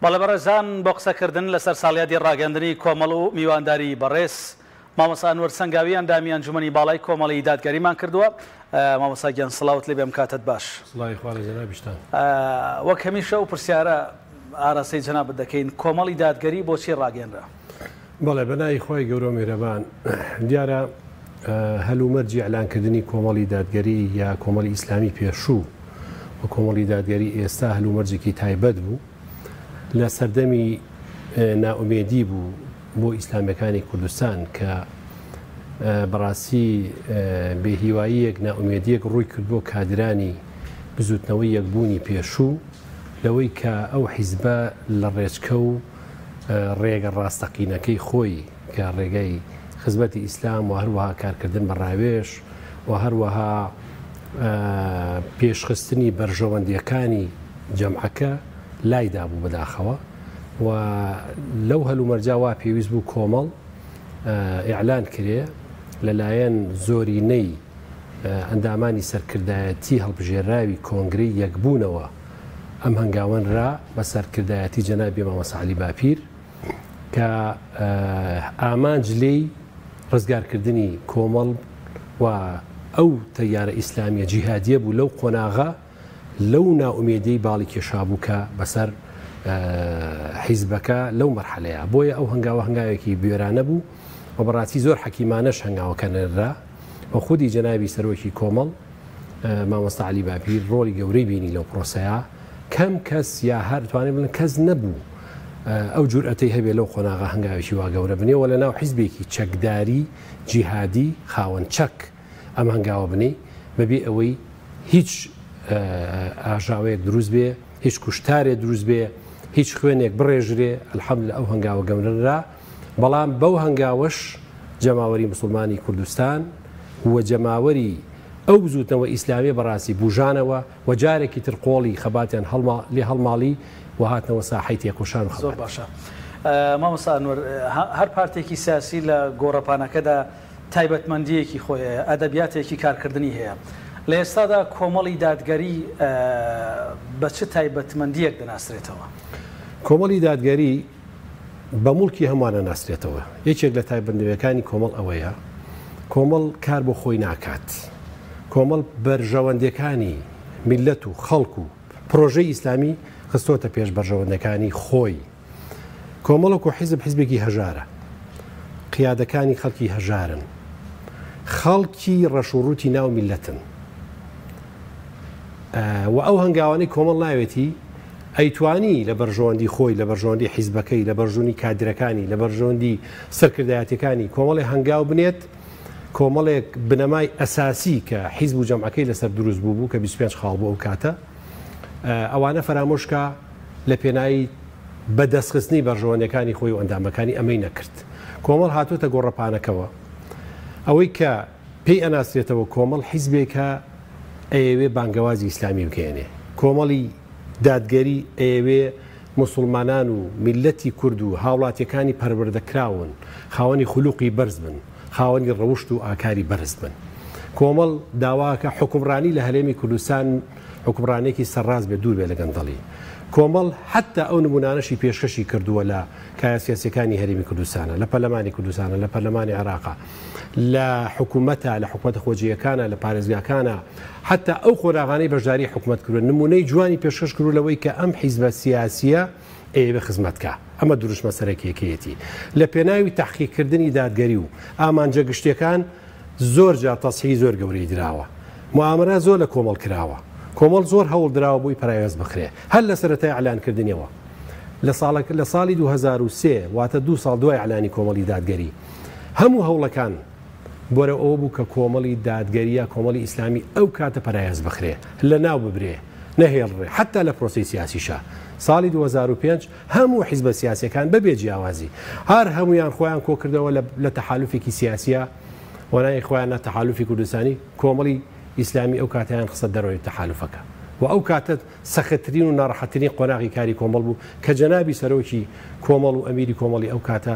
بەڵێ بەڕێزان بۆ قسەکردن لەسەر ساڵیادی ڕاگەاندنی کۆمەڵ و میوانداری بەڕێز مامۆستا ئەنوەر سەنگاوی ئەندامی ئەنجومەنی باڵای کۆمەڵی دادگەریمان کردووە. مامۆستا گیان سڵاوت لێ بێم کاتت باش. وەک هەمیشە و پرسیارە ئاراستەی جەنابەت دەکەین کۆمەڵی دادگەری بۆچی ڕاگەاندرا؟ بەڵێ بەنای خۆی گەورە میهرەبان دیارە هەلومەرجی ئەلانکردنی کۆمەڵی دادگەری یا کۆمەڵی ئیسلامی پێشوو و کۆمەڵی دادگەری ئێستا هەلومەرجێکی تایبەت بوو لە سەردەمی ناومێدی بوو بۆ ئیسلامیەکانی کوردستان کە بەڕاستی بێهیواییەک ناومێدیەک ڕووی کرد بۆ کادرانی بزوتنەوەی یەکبوونی پێشوو لەوەی کە ئەو حیزبە لە ڕێچکە و ڕێگە ڕاستەقینەکەی خۆی کە ڕێگەی خزمەتی ئیسلام و هەروەها کارکردن بە ڕاوێژ و هەروەها پێشخستنی بەرژەوەندیەکانی جەمعەکە لایدا بوو بەداخەوە و لەو هەلومەرجا وا پێویست بوو کۆمەڵ ئیعلان کرێ لەلایەن زۆرینەی ئەندامانی سەرکردایەتی هەڵبژێراوی کۆنگرەی یەکبوونەوە ئەم هەنگاوەنرا بە سەرکردایەتی جەنابی مامۆستا عەلی باپیر کە ئامانج لێی ڕزگارکردنی کۆمەڵ و ئەو تەیارە ئیسلامیە جیهادیە بوو لەو قۆناغا لەو ناومێدیی باڵی کێشابوو کە بەسەر حیزبەکە لەو مەرحەلەیە بۆیە ئەو هەنگاوە هەنگاوێکی بێرانە بوو و بەڕاستی زۆر حەکیمانەش هەنگاوەکەنەرا و خودی جەنابی سەرۆکی کۆمەڵ مامۆستا عەلی باپیر ڕۆڵی گەورەی بینی لەو پرۆسەیە کەم کەس یا هەر توانێت بڵێن کەس نەبوو ئەو جورئەتەی هەبێت لەو قۆناغا هەنگاوێکی وا گەورە بنێەوە لە ناو حیزبێکی چەکداری جیهادی خاوەن چەک ئەم هەنگاوە بنێ بەبێ ئەوەی هیچ ئاژاوەیەک دروست بێ هیچ کوشتارێک دروست بێ هیچ خوێنێک بڕێژرێ الحەمدولillah ئەو هەنگاوە گەورەرا بەڵام بەو هەنگاوەش جەماوەری مسلمانی کوردستان و جەماوەری ئەو بزوتنەوە ئیسلامی بەڕاستی بوژانەوە و جارێکی تر قۆڵی خەباتیان لێ هەڵماڵی و هاتنەوە ساحەی تێکۆشان و زۆر باشە. مامۆستا ئەنوەر هەر پارتێکی سیاسی لە گۆڕەپانەکەدا تایبەتمەندیەکی خۆیە ئەدەبیاتێکی کارکردنی هەیە. لە ئێستادا کۆمەڵی دادگەری بە چ تایبەتمەندیەک دەناسرێتەوە؟ کۆمەڵی دادگەری بە موڵکی هەمووانە ناسرێتەوە. یەکێک لە تایبەتمەندیەکانی کۆمەڵ ئەوەیە کۆمەڵ کار بۆ خۆی ناکات. کۆمەڵ بەرژەوەندەکانی میلەت و خەڵک و پرۆژەی ئیسلامی خستۆتە پێش بەرژەوەندەکانی خۆی. کۆمەڵک و حیزبێکی هەژارە. قیادەکانی خەڵکی هەژارن. خەڵکی ڕەشوڕوتی ناو میلەتن. و ئەو هەنگاوانەی کۆمەڵ ناوێتی ئەیتوانی لە بەرژەوەندی خۆی لە بەرژەوەندی حیزبەکەی لە بەرژوونی کادرەکانی لە بەرژەوەندی سەرکردایەتەکانی کۆمەڵی هەنگاو بنێت کۆمەڵێک بنەمای ئەساسی کە حیزب و جەمعەکەی لەسەر دروست بوو کە 25 خاڵ بوو ئەو کاتە ئەوانە فەرامۆشکە لە پێناوی بەدەستخستنی بەرژەوەندەکانی خۆی و ئەندامەکانی ئەمەی نەکرد. کۆمەڵ هاتوۆتە گۆڕەپانەکەوە ئەوەی کە پێی ئەناسرێتەوە کۆمەڵ حیزبێکە ئەوێ بانگەوازی ئیسلامی بکەێنێ. کۆمەڵی دادگەری ئەوێ مسلمانان و میلەتی کورد و هاوڵاتیەکانی پەروەردەکراون خاوەنی خولوقی بەرز بن خاوەنی ڕەوشت و ئاکاری بەرز بن. کۆمەڵ داواکە حکومڕانی لە هەلێمی کوردستان حکومڕانێکی سەرڕاز بێ دوور بێ لە گەندەڵی. کۆمەڵ حتا ئەو نمونانەشی پێشکەشی کردووە لە کایە سیاسیەکانی هەرێمی کوردستانە لە پەرلەمانی کوردستانە لە پەرلەمانی عێراقا لە حکوومەتە لە حکوومەتە خۆجیەکانە لە پارێزگاکانە حتا ئەو خۆراغانەی بەشداری حکوومەت کردو نمونەی جوانی پێشکەش کردو لەوەی کە ئەم حیزبە سیاسیە ئێوە خزمەتکە ئەمە دروشمە سەرەکیەکەیەتی لە پێناوی تەحقیقکردنی دادگەری و ئامانجە گشتیەکان زۆر جار تەسحی زۆر گەورەی دراوە موامرە زۆر لە کۆمەڵ کراوە کۆمەڵ زۆر هەوڵ درراوە بووی پرایوەز بخرێ هەر لە سەرەتای ئەلانکردنیەوە لە ساڵی 2023 واتە 2 ساڵ دوای ئەلانی کۆمەڵی دادگەری هەموو هەوڵەکان بۆرە ئەوە بوو کە کۆمەڵی دادگەریە کۆمەڵی ئیسلامی ئەو کاتە پەرایەز بخرێ لە ناو ببرێ نەهێڵڕێ حتا لە پرۆسی سیاسیشە ساڵی 2005 هەموو حیزبە سیاسیەکان بەبێ جیاوازی هەر هەمویان خۆیان کۆ کردەوە لە تەحالوفێکی سیاسیە وەنای خۆیان نە تەحالوفی کوردستانی کۆمەڵی ئیسلامی ئەو کاتیان خسە دەڕۆی تەحالوفەکە و ئەو کاتە سەختترین و ناڕەحەتترین قۆناغی کاری کۆمەڵ بوو کە جەنابی سەرۆکی کۆمەڵ و ئەمیری کۆمەڵی ئەو کاتە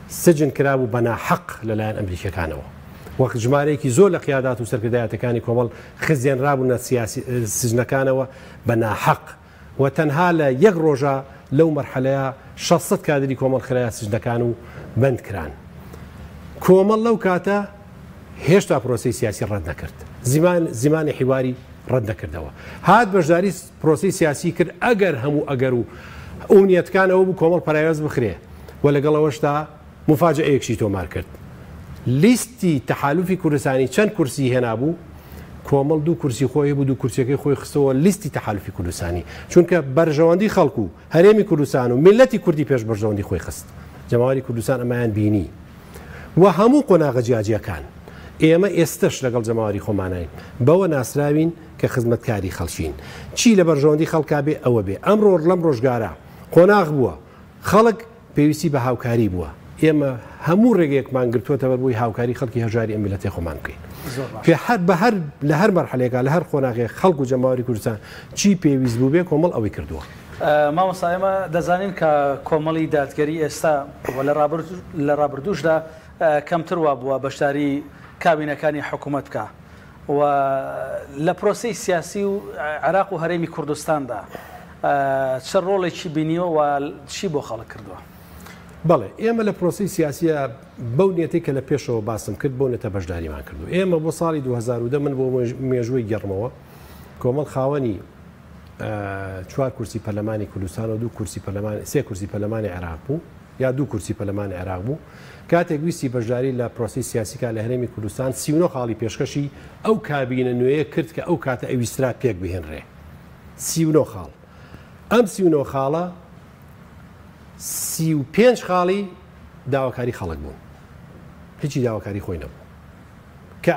سجن کرابوو بەناحەق لەلایەن ئەمریکەکانەوە وەک ژمارەیەکی زۆر لە قیادات و سەرکردایەتەکانی کۆمەڵ خزیێن ڕابوونە سجنەکانەوە بەناحەق و تەنها لە یەک ڕۆژە لەو مەرحەلەیە 600 کادری کۆمەڵ خرایە سژنەکان و بەندکران. کۆمەڵ لەو کاتە هێشتا پرۆسی سیاسی ڕەت نەکرد، زیمانی حیواری ڕەت نەکردەوە، هات بەشداری پرۆسی سیاسی کرد ئەگەر هەموو ئەگەر و ئەوونیەتەکانەوە بوو کۆمەڵ پەرایوەز بخرێ و لەگەڵەوەشتا مفاجئەیەکشی تۆمار کرد. لیستی تەحالوفی کوردستانی چەند کورسی هێنابوو، کۆمەڵ 2 کورسی خۆی بوو، 2 کورسیەکەی خۆی خستەوە لیستی تەحالوفی کوردستانی، چونکە بەرژەوەندی خەڵکو و هەرێمی کوردستان و میلەتی کوردی پێش بەرژەوەندی خۆی خست. جەماوەری کوردستان ئەمایان بینی و هەموو قۆناغە جیاجیەکان ئێمە ئێستش لەگەڵ جەماوەری خۆمانین بەوە ناسراوین کە خزمەتکاری خەڵکین، چی لە بەرژەوەندی خەڵکا بێ ئەوە بێ. ئەمڕۆ لەم ڕۆژگارە قۆناغ بووە، خەڵک پێویستی بە هاوکاری بووە، ئێمە هەموو ڕێگەیەکمان گرتووەتە بەربووی هاوکاری خەڵکی هەژاری ئەم میلەتەی خۆمان بکەین. لە هەر مەرحەلێکا لە هەر قۆناغێک خەڵک و جەماوەری کوردستان چی پێویست بوو بێ کۆمەڵ ئەوەی کردووە. مامۆستا ئێمە دەزانین کە کۆمەڵی دادگەری ئێستا لە ڕابردووشدا کەمتر وا بووە بەشداری کابینەکانی حکوومەت بکە و لە پرۆسی سیاسی و عێراق و هەرێمی کوردستاندا چه ڕۆڵێکی بینیوە و چی بۆ خەڵک کردووە؟ بەڵێ ئێمە لە پرۆسی سیاسیە بەو نیەتی کە لە پێشەوە باسم کرد بۆ نێتە بەشداریمان کردو. ئێمە بۆ ساڵی 2010 من بۆ مێژووی گەڕمەوە کۆمەڵ خاوەنی 4 کورسی پەرلەمانی کوردستان و 2 کورسی پەرلەمانی 3 کورسی پەرلەمانی عێراق بوو یا 2 کورسی پەرلەمانی عێراق بوو. کاتێک ویستی بەشداری لە پرۆسی سیاسیکا لە هەرێمی کوردستان 39 خاڵی پێشکەشی ئەو کابینە نوێیە کرد کە ئەو کاتە ئەویسترا پێک بهێنرێ. 39 خاڵ. ئەم 39 خاڵە 35 خاڵی داواکاری خەڵک بوون، هیچی داواکاری خۆی نەبوو کە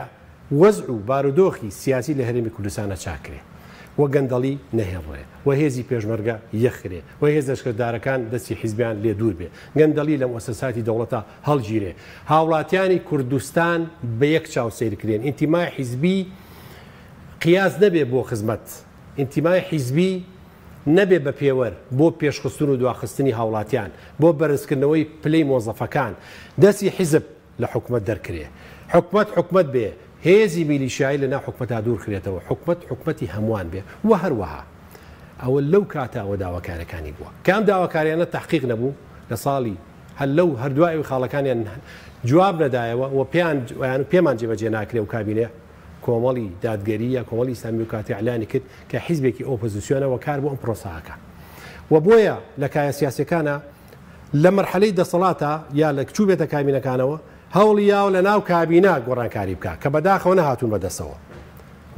وەزع و بارودۆخی سیاسی لە هەرێمی کوردستانە چاکرێ و گەندەڵی نەهێڵێ و هێزی پێشمەرگە یەخرێ و هێز لەشکردارەکان دەستی حیزبیان لێ دوور بێ، گەندەڵی لە مؤسساتی دەوڵەتە هەڵگیرێ، هاوڵاتیانی کوردستان بە یەک چاو سیرکرێن، ئینتیمای حیزبی قیاس نەبێ بۆ خزمەت، ئینتیمای حیزبی نەبێ بە پێوەەر بۆ پێشخستن و دواخستنی هاوڵاتیان، بۆ بەرزکردنەوەی پلەی مۆزەفەکان، دەستی حیزب لە حکومەت دەرکرێ، حکومەت بێ هێزی میلیشایی لە ناو حکومەتا دوور کرێتەوە، حکومەتی هەمووان بێ و هەروەها ئەوە لەو کاتەوە داواکارەکانی بووە کام داواکاریانە تحقیق نەبوو لە ساڵی هەل لەو هەردوای خاڵەکانیان جواب نەدایەوە و پێمان جێبەجێ ناکرێ و کابینێ کۆمەڵی دادگەریە کۆمەڵی ئیسلامی و کاتی ئەعلانی کرد کە حیزبێکی ئۆپۆزیسیۆنەوە کار بۆ ئەم پرۆسەکە و بۆیە لە کایە سیاسەکانە لە مەرحەلەی دەسەڵاتە یا لە کچوو بێتە کابینەکانەوە هەوڵی یاو لە ناو کابینە گۆڕانکاری بکە کە بەداخەوە نەهاتوون بەدەستەوە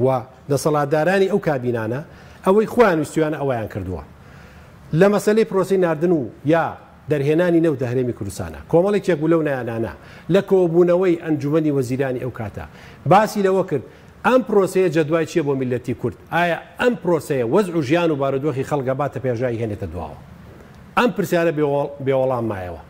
و دەسەڵاتدارانی ئەو کابینانە ئەوەی خۆیان ویستویانە ئەویان کردووە لە مەسەلەی پرۆسی ناردن و یا دەرهێنانی نەوتە هەرێمی کوردستانە کۆمەڵێکێک بوو لەو نایانانە لە کۆبوونەوەی ئەنجومەنی وەزیرانی ئەو کاتە باسی لەوە کرد ئەم پرۆسەیە جەدوای چییە بۆ میلەتی کورد، ئایا ئەم پرۆسەیە وەزع و ژیان و بارودۆخی خەڵکە باتە پێژایی هێنێتە دواوە، ئەم پرسیارە بێوەڵام مایەوە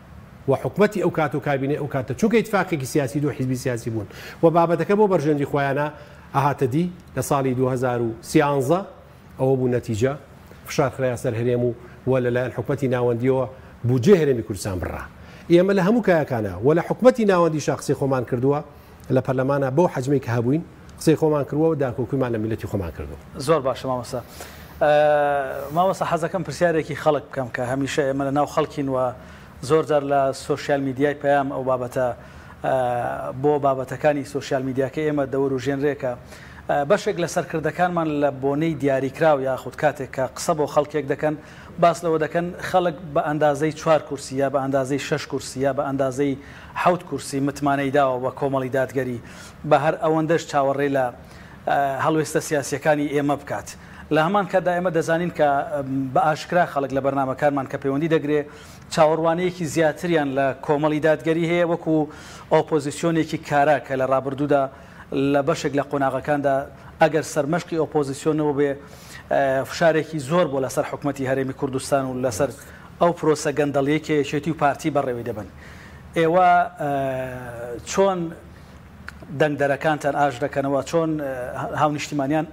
و حکومەتی ئەو کات و کابینێ ئەو کاتە چونکە ئیتفاقێکی سیاسی دو حیزبی سیاسی بوون و بابەتەکە بۆ بەرژەنجی خۆیانە ئاهاتە دی لە ساڵی 2013 ئەوە بوو نەتیجە فشار خرایە سەر هەرێم و لەلایەن حکومەتی ناوەندیەوە بودجێ هەرێمی کوردستان بڕا. ئێمە لە هەموو کایەکانە و لە حکومەتی ناوەندی قسەی خۆمان کردووە لە پەرلەمانە بۆ حەجمەی کە هەبووین قسەی خۆمان کردووە و داکۆکویمان لە میلەتی خۆمان کردو. زۆر باشە مامۆستا حەزەکەم پرسیارێکی خەڵک بکەم کە هەمیشە ئێمە لە ناو خەڵکین و زۆر جار لە سۆشیال میدیای پەیام ئەو بابەتە بۆ بابەتەکانی سۆشیال میدیاکە ئێمە دەوروژێنرێکە بەشێک لە سەرکردەکانمان لە بۆنەی دیاریکراو یاخود کاتێک کە قسە بۆ خەڵکێک دەکەن باس لەوە دەکەن خەڵک بە ئەندازەی 4 کورسی یا بە ئەندازەی 6 کورسی یا بە ئەندازەی 7 کورسی متمانەی داوە بە کۆمەڵی دادگەری بە هەر ئەوەندەش چاوەڕێ لە هەڵوێستە سیاسیەکانی ئێمە بکات. لە هەمان کاتدا ئێمە دەزانین کە بە ئاشکرا خەڵک لە بەرنامەکانمان کە پەیوەندی دەگرێ چاوەڕوانەیەکی زیاتریان لە کۆمەڵی دادگەری هەیە وەکو ئۆپۆزیسیۆنێکی کارا کە لە ڕابردوودا لە بەشێک لە قۆناغەکاندا ئەگەر سەرمەشقی ئۆپۆزیسیۆنەوە بێ فشارێکی زۆر بۆ لەسەر حکومەتی هەرێمی کوردستان و لەسەر ئەو پرۆسە گەندەڵیەکە یەکێتی و پارتی بەڕێوەی دەبن. ئێوە چۆن دەنگدەرەکانتان ئاش دەکەنەوە چۆن هاونیشتیمانیان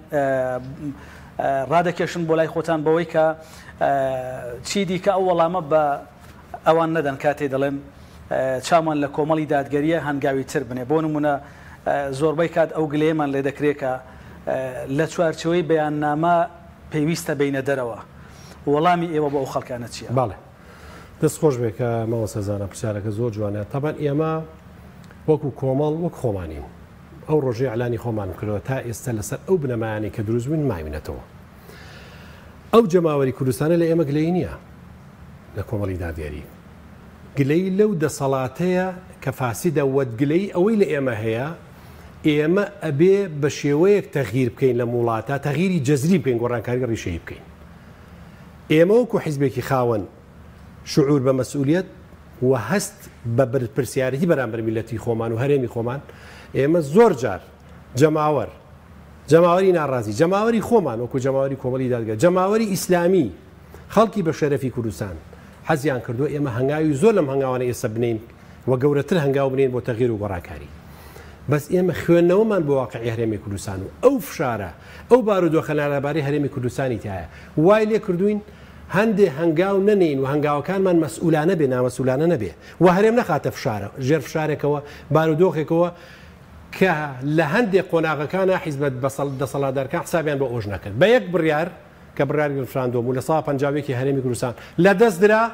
ڕادەکێشن بۆ لای خۆتان بەوەی کە چی دیکە ئەو وەڵامە بە ئەوان نەدەن کاتێ دەڵێن چامان لە کۆمەڵی دادگەریە هەنگاوی تر بنێ بۆ نمونە زۆربەی کات ئەو گلەیەمان لێ دەکرێت کە لە چوارچەوەی بەیاننامە پێویستە بینە دەرەوە وەڵامی ئێوە بۆ ئەو خەڵکانە چییە؟ باڵێ دەستخۆش بێ کە ماوە سەزانە پرسیارەکە زۆر جوانە تەبەن ئێمە وەکو کۆمەڵ وەک خۆمانین ئەو ڕۆژەی ئەلانی خۆمان کردەوە تا ئێستا لەسەر ئەو بنەمایانی کە دروستبوون ماوینەتەوە ئەو جەماوەری کوردستانە لە ئێمە گلەی نییە لە کۆمەڵی دادیاری گلەی لەو دەسەڵاتەیە کە فاسیدە وەدگلەی ئەوەی لە ئێمە هەیە ئێمە ئەبێ بە شێوەیەک تەغیر بکەین لە وڵاتە تەغیری جەزری بکەین گۆڕانکاری ڕیشەی بکەین ئێمە وەکو حیزبێکی خاوەن شعور بە مەسئولیت و هەست بە پرسیارەتی بەرامبەر میلەتی خۆمان و هەرێمی خۆمان ئێمە زۆر جار جەماوەری ناڕازی جەماوەری خۆمان وەکو جەماوەری کۆمەڵی دادگا جەماوەری ئیسلامی خەڵکی بە شەرەفی کوردستان حەزیان کردو ئێمە هەنگاوی زۆر لەم هەنگاوانە ئێستا بنین و گەورەتر هەنگاو بنین بۆ تەغیر و گۆڕاکاری بەس ئێمە خوێندنەوەمان بۆ واقعی هەرێمی کوردستان و ئەو فشارە ئەو بارودۆخە لەبارەی هەرێمی کوردستانی تایە وای لێ کردوین هەندێ هەنگاو نەنین و هەنگاوەکانمان مەسئولانە بێ نامەسئولانە نەبێ و هەرێم نەخاتە فشارە ژێر فشارێکەوە بارودۆخێکەوە کە لە هەندێک قۆناغەکانە حیزبەت دەسەڵاتدارکان حسابیان بە ئۆژ نەکرد بە یەک بڕیار کە بڕیاری ڕفراندۆم و لە ساڵ 50 هەرێمی کوردستان لە دەست درا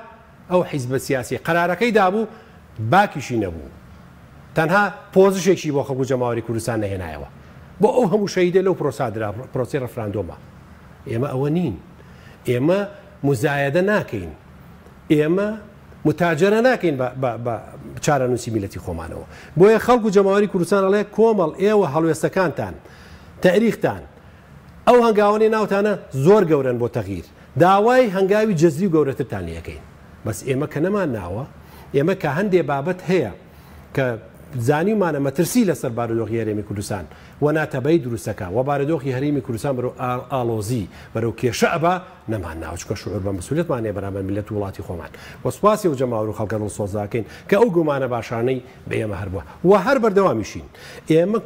ئەو حیزبە سیاسی قەرارەکەی دابوو باکیشی نەبوو تەنها پۆزیشێکی بۆ خەڵکو جەماوەری کوردستان نەهێنایەوە بۆ ئەو هەموو شەیدە لەو پرۆسادرا پرۆسی ڕفراندۆمە ئێمە ئەوە نین ئێمە مزایدە ناکەین ئێمە متاجرە ناکەین بە چارەنووسی میلەتی خۆمانەوە بۆیە خەڵکو جەماوەری کوردستان ئەڵێ کۆمەڵ ئێوە هەڵوێستەکانتان تاریختان ئەو هەنگاوانەی ناوتانە زۆر گەورن بۆ تەغیر داوای هەنگاوی جەزری و گەورەترتان لەکەین بەس ئێمە کە نەمان ناوە ئێمە کە هەندێ بابەت هەیە کە زانیمانە مەترسی لەسەر بارودۆخی هەرێمی کوردستان و ناتەبەی دروستەکە و بارودۆخی هەرێمی کوردستان بەرەو ئالۆزی بەرەو کێشە ئەبا نەمان ناوچکە شعور بە مەسئولیتمانێ بەرامبەر میلەت وڵاتی خۆمان وەسپاسی و جەماوەر و خەڵکە دڵسۆزاکەین کە ئەو گومانە باشانەی بە ئێمە هەر بووە و هەر بەردەوامیشین ئێمە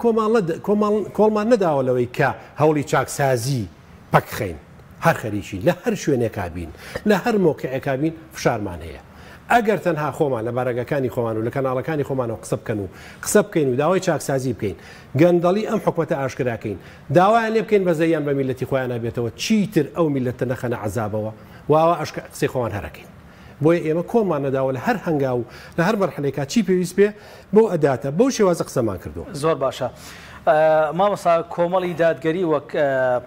کۆڵمان نەداوە لەوەی کە هەوڵی چاکسازی پەکخەین هەر خەریکی لە هەر شوێنێکا بین لە هەر مۆقعێکا بین فشارمان هەیە ئەگەر تەنها خۆمان لە بارەگەکانی خۆمان و لە کەناڵەکانی خۆمانەوە قسە بکەین و داوای چاکسازی بکەین گەندەڵی ئەم حکومەتە ئاشکراکەین داوایان لێ بکەین بەزەیان بە میلەتی خۆیان نابێتەوە چیتر ئەو میلەتە نەخەنە عەزابەوە واوە قسەی خۆمان هەرەکەین بۆیە ئێمە کۆمان نەداوە لە هەر هەنگاو لە هەر مەرحەلێکا چی پێویست بێ بۆ ئەداتە بەو شێوازە قسەمان کردو زۆر باشە مامۆستا کۆمەڵی دادگەری وەک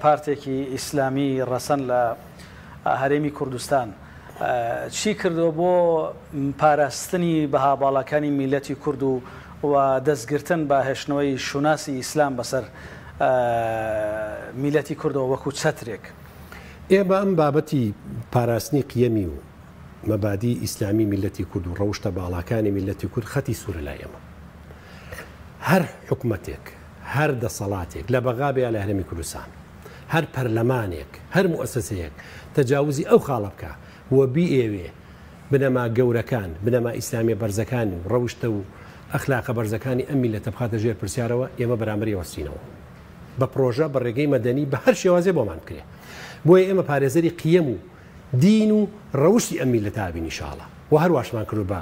پارتێکی ئیسلامی ڕەسەن لە هەرێمی کوردستان چی کردو بۆ پاراستنی بەها باڵەکانی میلەتی کورد و دەستگرتن بە هێشتنەوەی شوناسی ئیسلام بەسەر میلەتی کوردەوە وەکو چەترێک ئێمە ئەم بابەتی پاراستنی قیەمی و مەبادی ئیسلامی میلەتی کورد و ڕەوشتە باڵەکانی میلەتی کورد خەتی سوورە لای ئێمە هەر حکومەتێک هەر دەسەڵاتێک لە بەغابێ لە هەرێمی کوردستان هەر پەرلەمانێک هەر موسسەیەک تەجاوزی ئەو خاڵە بکە و بی ئێوێ بنەما گەورەکان بنەما ئیسلامی بەرزەکانی و ڕەوشتە و ئەخلاقە بەرزەکانی ئەم میلەتە بخاتە ژێر پرسیارەوە ئێمە بەرامبەری وەستینەوە بە پرۆژە بە ڕێگەی مەدەنی بە هەر شێوازێ بۆمان بکرێ بۆیە ئێمە پارێزەری قیەم و دین و ڕەوشتی ئەم میلەتە بین ئینشاڵڵا و هەرواشمان کرد بە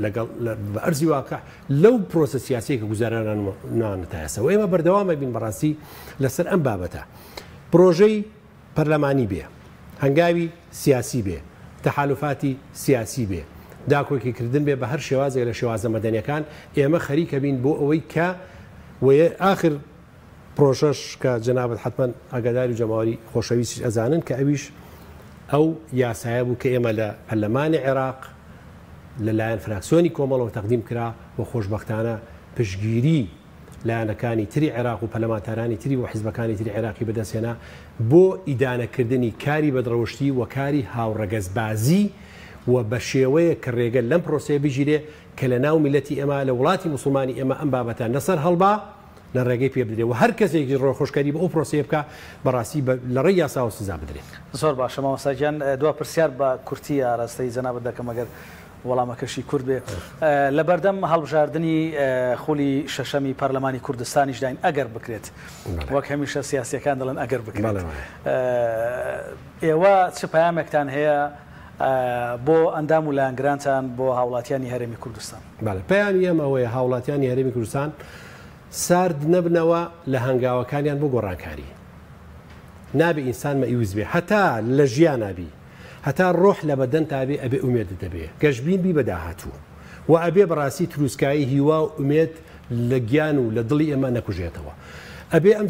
لەگەڵ بە ئەرزی واقع لەو پرۆسە سیاسەیە کە گوزارانانە تایەسە و ئێمە بەردەوامە بین بەڕاستی لەسەر ئەم بابەتە پرۆژەی پەرلەمانی بێ هەنگاوی سیاسی بێ تەحالوفاتی سیاسی بێ داکۆکیکردن بێ بە هەر شێوازێک لە شێوازە مەدەنیەکان ئێمە خەریکە بین بۆ ئەوەی کە وەیە ئاخر پرۆژەش کە جەنابەت حتمەن ئاگاداری و جەماوەری خۆشەویستی ئەزانن کە ئەویش ئەو یاسایە بوو کە ئێمە لە پەرلەمانی عێراق لەلایەن فراکسیۆنی کۆمەڵەوە تەقدیم کرا و خۆشبەختانە پشتگیری لایەنەکانی تری عێراق و پەرلەمانتارانی تری و حیزبەکانی تری عێراقی بەدەستهێنا بۆ ئیدانەکردنی کاری بەدڕەوشتی و کاری هاوڕەگەزبازی و بە شێوەیە کە ڕێگە لەم پرۆسەیە بژیرێ کە لە ناو میلەتی ئێمە لە وڵاتی موسڵمانی ئێمە ئەم بابەتان لەسەر هەڵبا لە ڕێگەی پێ بدرێت و هەر کەسێکی ڕۆخۆشکاری بە ئەو پرۆسەیە بکە بەڕاستی لە ڕێی یاسا و سزا بدرێت. زۆر باشە مامۆستاگیان دوا پرسیار بە کورتی ئاراستەی جەنابەت دەکەم ئەگەر وەڵامەکەشی کورد بێ لە بەردەم هەڵبژاردننی خولی شەشەمی پەرلەمانی کوردستانیش داین ئەگەر بکرێت وەک هەمیشە سیاسیەکان دەڵێن ئەگەر بکرێت ئێوە چ پەیامێکتان هەیە بۆ ئەندام و لایەنگرانتان بۆ هاوڵاتیانی هەرێمی کوردستان؟ پەیامی ئێمە ئەوەیە هاوڵاتیانی هەرێمی کوردستان سارد نەبنەوە لە هەنگاوەکانیان بۆ گۆڕانکاری نابێ ئینسان مەئیوز بێ هەتا لە ژیان نابی هەتا ڕۆح لە بەدەن تابێ ئەبێ ئومێد دەبێ گەشتبین بی بەداهاتوو و ئەبێ بەڕاستی تروسکایی هیوا و ئومێد لە گیان و لە دڵی ئێمە نەکوژێتەوە ئەبێ ئەم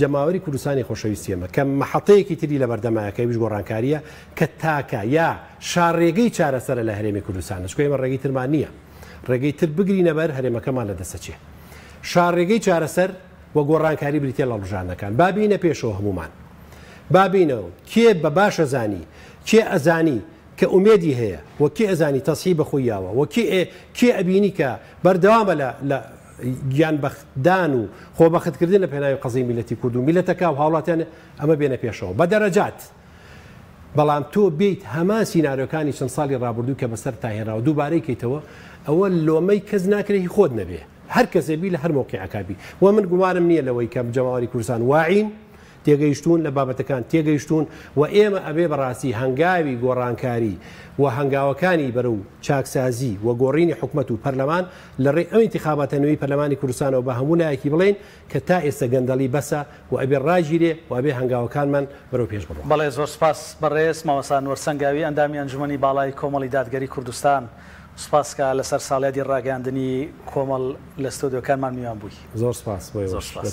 جەماوەری کوردستانی خۆشەویستیەمە کە مەحەڵەیەکی تری لە بەردەمایەکەی ویش گۆڕانکاریە کە تاکە یا شارڕێگەی چارەسەرە لە هەرێمی کوردستان شکۆی ئێمە ڕێگەی ترمان نییە ڕێگەی تر بگرینە بەر هەرێمەکەمان لە دەسەچێ شارڕێگەی چارەسەر وە گۆڕانکاری بریتە لە ڕژانەکان بابینە پێشەوە هەمومان بابینەوە کێ بە باشە زانی کێ ئەزانی کە ئومێدی هەیە وە کێ ئەزانی تەسیح بەخۆیاوە وە کێ ئەبینی کە بەردەوامە لە گیان بەختدان و خۆبەختکردن لە پێناوی قەزەی میلەتی کورد و میلەتەکە و هاوڵاتیان ئەمە بێنە پێشەوە بە دەرەجات بەڵام تۆ بیت هەمان سیناریۆکانی چەند ساڵی ڕابردوو کە بەسەر تاهێنراوە دووبارەی کەیتەوە ئەوە لۆمەی کەس ناکرێتی خۆت نەبێ هەر کەسێبی لە هەر مۆقیعەکابی و من گومانم نییە لەوەی کەم جەماوەری کوردستان واعین تێگەیشتون لە بابەتەکان تێگەیشتون و ئێمە ئەبێ بەڕاستی هەنگاوی گۆڕانکاری و هەنگاوەکانی بەرەو چاکسازی و گۆڕینی حکومەت و پەرلەمان لە ڕێی ئەو انتخاباتە نوێی پەرلەمانی کوردستانەوە بە هەموو لایەکی بڵێن کە تا ئێستا گەندەڵی بەسە و ئەبێ ڕاگیرێ و ئەبێ هەنگاوەکانمان بەرەو پێش بڕۆ. بەڵێ زۆر سپاس بەڕێز مامۆستا ئەنوەر سەنگاوی ئەندامی ئەنجومەنی باڵای کۆمەڵی دادگەری کوردستان سپاسکە لەسەر ساڵیادی ڕاگەاندنی کۆمەڵ لە ستۆدیۆکانمان میوان بووی. زۆر سپاس.